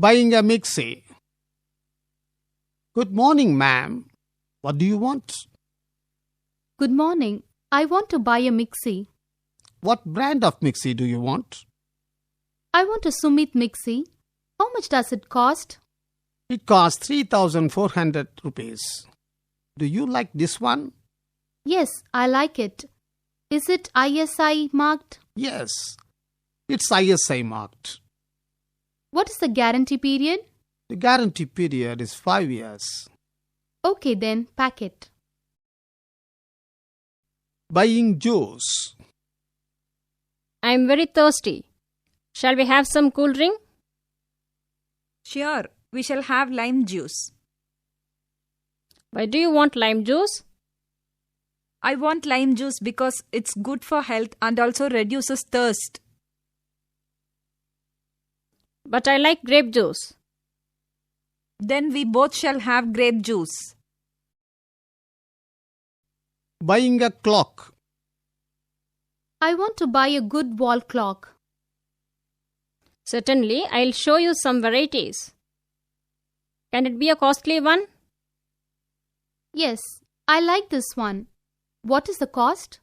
Buying a MIXIE. Good morning, ma'am. What do you want? Good morning. I want to buy a MIXIE. What brand of MIXIE do you want? I want a Sumit MIXIE. How much does it cost? It costs 3,400 rupees. Do you like this one? Yes, I like it. Is it ISI marked? Yes, it's ISI marked. What is the guarantee period? The guarantee period is 5 years. Okay then, pack it. Buying juice. I am very thirsty. Shall we have some cool drink? Sure, we shall have lime juice. Why do you want lime juice? I want lime juice because it's good for health and also reduces thirst. But I like grape juice. Then we both shall have grape juice. Buying a clock. I want to buy a good wall clock. Certainly, I'll show you some varieties. Can it be a costly one? Yes, I like this one. What is the cost?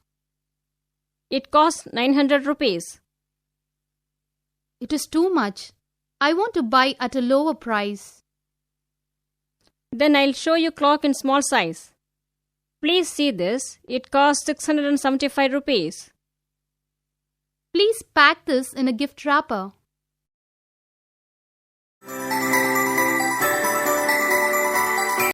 It costs 900 rupees. It is too much. I want to buy at a lower price. Then I'll show you clock in small size. Please see this. It costs 675 rupees. Please pack this in a gift wrapper.